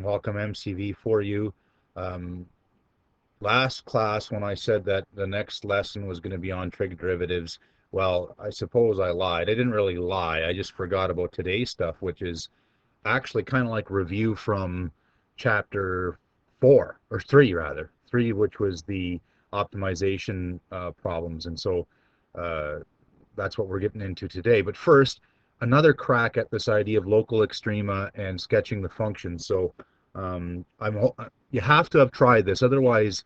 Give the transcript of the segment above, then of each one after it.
Welcome mcv4u. Last class when I said that the next lesson was going to be on trig derivatives, well, I suppose I lied. I didn't really lie. I just forgot about today's stuff, which is actually kind of like review from chapter 4, or 3 rather. 3, which was the optimization problems. And so uh, that's what we're getting into today. But first, another crack at this idea of local extrema and sketching the functions. So you have to have tried this, otherwise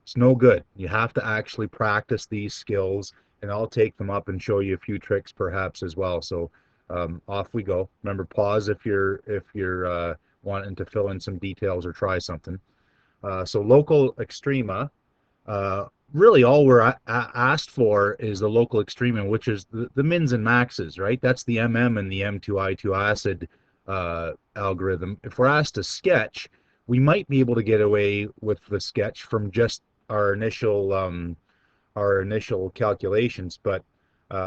it's no good. You have to actually practice these skills, and I'll take them up and show you a few tricks perhaps as well. So off we go. Remember, pause if you're wanting to fill in some details or try something. So local extrema, really all we're asked for is the local extrema, which is the mins and maxes, right? That's the MM and the M2I2 acid algorithm. If we're asked to sketch, we might be able to get away with the sketch from just our initial calculations, but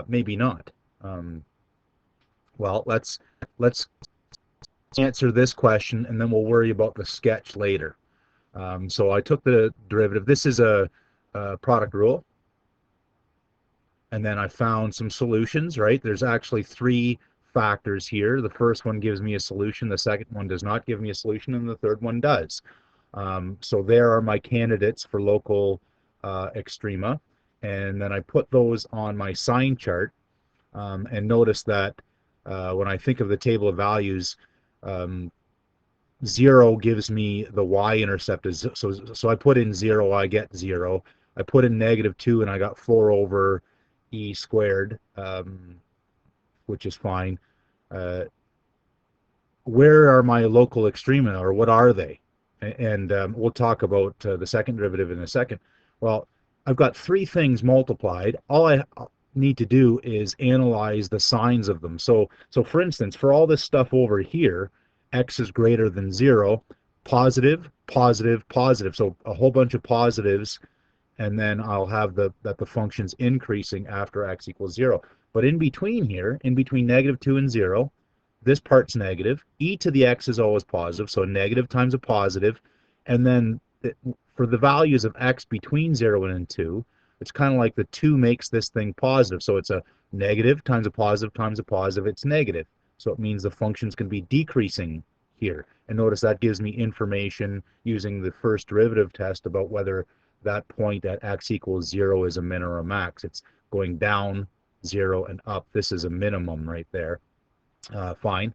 maybe not. Well, let's answer this question, and then we'll worry about the sketch later. So I took the derivative. This is a product rule, and then I found some solutions, right? There's actually 3 factors here. The first one gives me a solution, the second one does not give me a solution, and the third one does. So there are my candidates for local extrema, and then I put those on my sign chart, and notice that when I think of the table of values, 0 gives me the y-intercept. So I put in 0, I get 0. I put in -2, and I got 4 over e squared, which is fine. Where are my local extrema, or what are they? And we'll talk about the second derivative in a second. Well, I've got 3 things multiplied. All I need to do is analyze the signs of them. So for instance, for all this stuff over here, x is greater than 0, positive, positive, positive. So a whole bunch of positives, and then I'll have that the function's increasing after x equals 0. But in between here, in between -2 and 0, this part's negative. E to the x is always positive, so a negative times a positive. And then for the values of x between 0 and 2, it's kind of like the 2 makes this thing positive. So it's a negative times a positive times a positive. It's negative. So it means the function's going to be decreasing here. And notice that gives me information using the first derivative test about whether that point at x equals 0 is a min or a max. It's going down 0 and up. This is a minimum right there. Fine.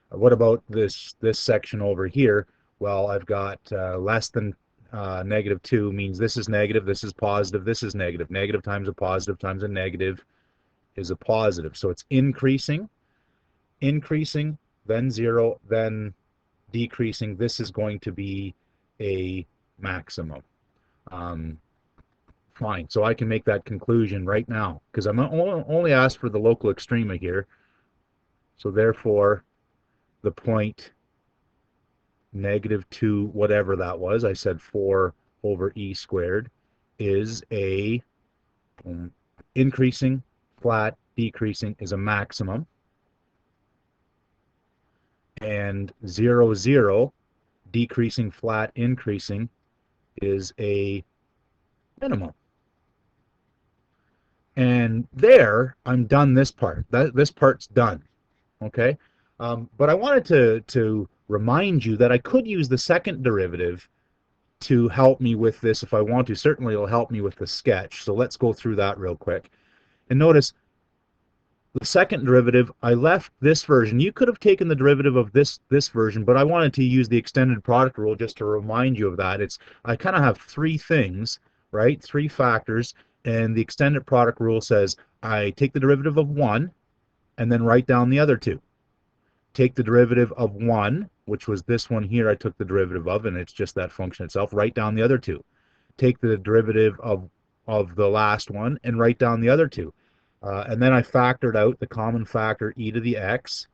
What about this section over here? Well, I've got less than -2 means this is negative, this is positive, this is negative. Negative times a positive times a negative is a positive. So it's increasing, increasing, then 0, then decreasing. This is going to be a maximum. Fine. So I can make that conclusion right now because I'm only asked for the local extrema here. So therefore, the point -2, whatever that was, I said 4 over e squared, is a increasing, flat, decreasing is a maximum. And 0, 0, decreasing, flat, increasing is a minimum. And there, I'm done this part. This part's done. Okay? But I wanted to remind you that I could use the second derivative to help me with this if I want to. Certainly it'll help me with the sketch. So let's go through that real quick. And notice the second derivative, I left this version. You could have taken the derivative of this version, but I wanted to use the extended product rule just to remind you of that. I kind of have 3 things, right? 3 factors, and the extended product rule says I take the derivative of 1 and then write down the other 2. Take the derivative of 1, which was this one here I took the derivative of, and it's just that function itself. Write down the other 2. Take the derivative of the last one and write down the other 2. And then I factored out the common factor e to the x,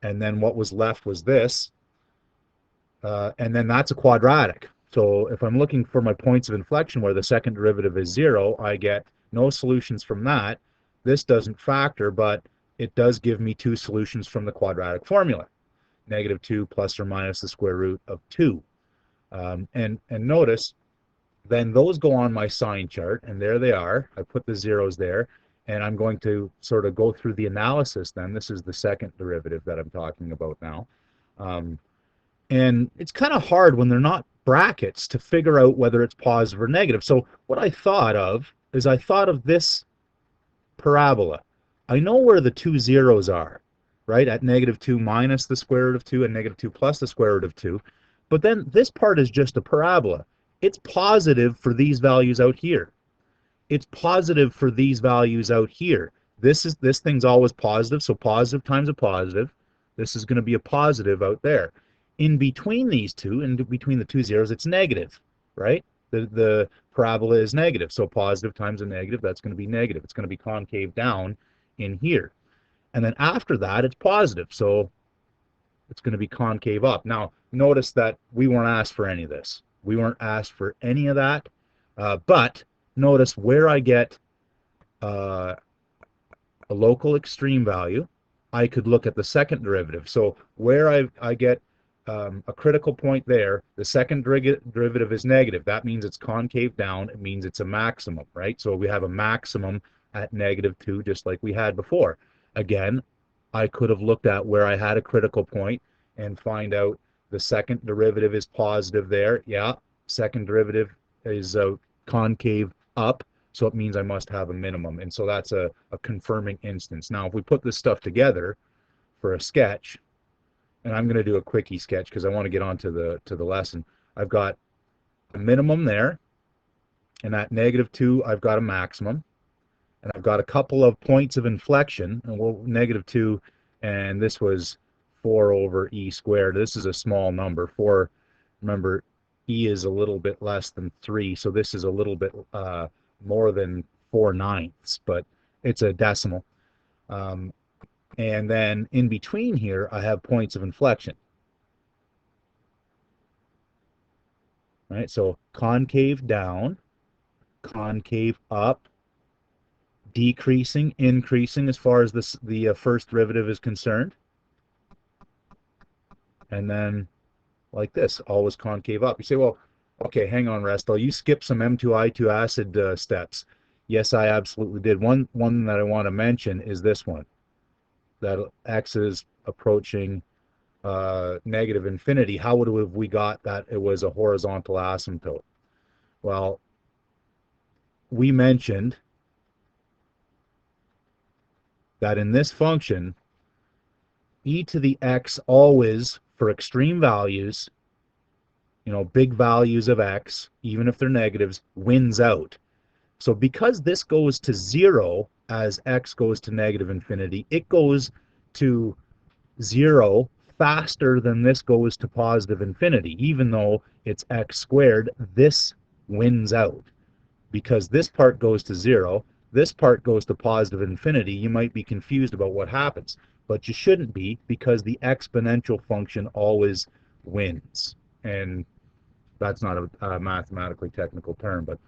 and then what was left was this, and then that's a quadratic. So if I'm looking for my points of inflection where the second derivative is 0, I get no solutions from that. This doesn't factor, but it does give me 2 solutions from the quadratic formula. negative 2 plus or minus the square root of 2. And notice, then those go on my sign chart, and there they are. I put the zeros there, and I'm going to sort of go through the analysis then. This is the second derivative that I'm talking about now. And it's kind of hard when they're not brackets to figure out whether it's positive or negative. So what I thought of is I thought of this parabola. I know where the two zeros are, right? At negative 2 minus the square root of 2 and negative 2 plus the square root of 2. But then this part is just a parabola. It's positive for these values out here. It's positive for these values out here. This thing's always positive, so positive times a positive. This is going to be a positive out there. In between these two, in between the two zeros, it's negative, right? The parabola is negative, so positive times a negative, that's going to be negative. It's going to be concave down in here. And then after that, it's positive, so it's going to be concave up. Now, notice that we weren't asked for any of this. We weren't asked for any of that, but notice where I get a local extreme value, I could look at the second derivative. So where I get a critical point there, the second derivative is negative. That means it's concave down. It means it's a maximum, right? So we have a maximum at negative 2, just like we had before. Again, I could have looked at where I had a critical point and find out the second derivative is positive there. Yeah, second derivative is concave up, so it means I must have a minimum. And so that's a confirming instance. Now, if we put this stuff together for a sketch, and I'm going to do a quickie sketch because I want to get on to the lesson. I've got a minimum there, and at negative 2, I've got a maximum. And I've got a couple of points of inflection, and we'll negative 2, and this was 4 over e squared. This is a small number. 4, remember, e is a little bit less than 3, so this is a little bit more than 4/9, but it's a decimal. And then in between here, I have points of inflection. Right, so concave down, concave up, decreasing, increasing as far as the first derivative is concerned. And then like this, always concave up. You say, well, okay, hang on, Resto, you skipped some M2I2 acid steps. Yes, I absolutely did. One that I want to mention is this one, that x is approaching negative infinity. How would have we got that it was a horizontal asymptote? Well, we mentioned that in this function, e to the x always, for extreme values, you know, big values of x, even if they're negatives, wins out. So because this goes to 0 as x goes to negative infinity, it goes to 0 faster than this goes to positive infinity. Even though it's x squared, this wins out. Because this part goes to 0, this part goes to positive infinity, you might be confused about what happens. But you shouldn't be, because the exponential function always wins. And that's not a mathematically technical term, but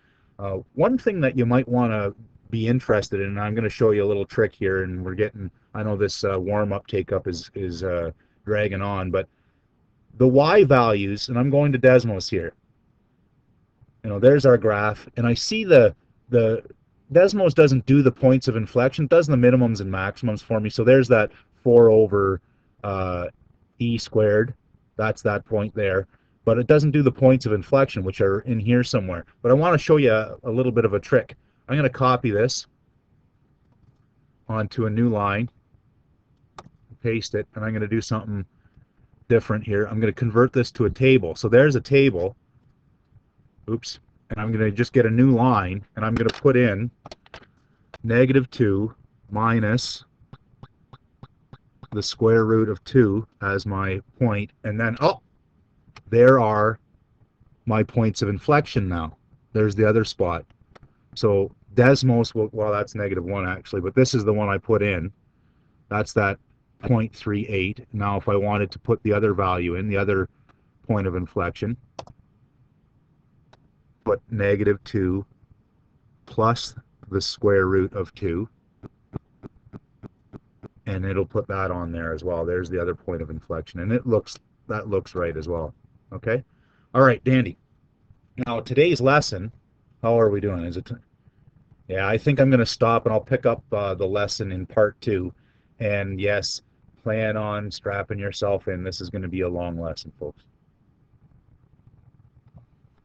one thing that you might want to be interested in, and I'm going to show you a little trick here, and we're getting, I know this warm-up take-up is dragging on, but the y values, and I'm going to Desmos here, you know, there's our graph, and I see the Desmos doesn't do the points of inflection, it does the minimums and maximums for me, so there's that 4 over e squared, that's that point there. But it doesn't do the points of inflection, which are in here somewhere. But I want to show you a little bit of a trick. I'm going to copy this onto a new line, paste it, and I'm going to do something different here. I'm going to convert this to a table. So there's a table. Oops. And I'm going to just get a new line, and I'm going to put in negative 2 minus the square root of 2 as my point, and then, oh, there are my points of inflection now. There's the other spot. So Desmos, well, that's negative 1 actually, but this is the one I put in. That's that 0.38. Now if I wanted to put the other value in, the other point of inflection, put negative 2 plus the square root of 2. and it'll put that on there as well. There's the other point of inflection, and that looks right as well. Okay, all right, dandy. Now today's lesson, how are we doing? Is it? Yeah, I think I'm going to stop, and I'll pick up the lesson in part 2. And yes, plan on strapping yourself in. This is going to be a long lesson, folks.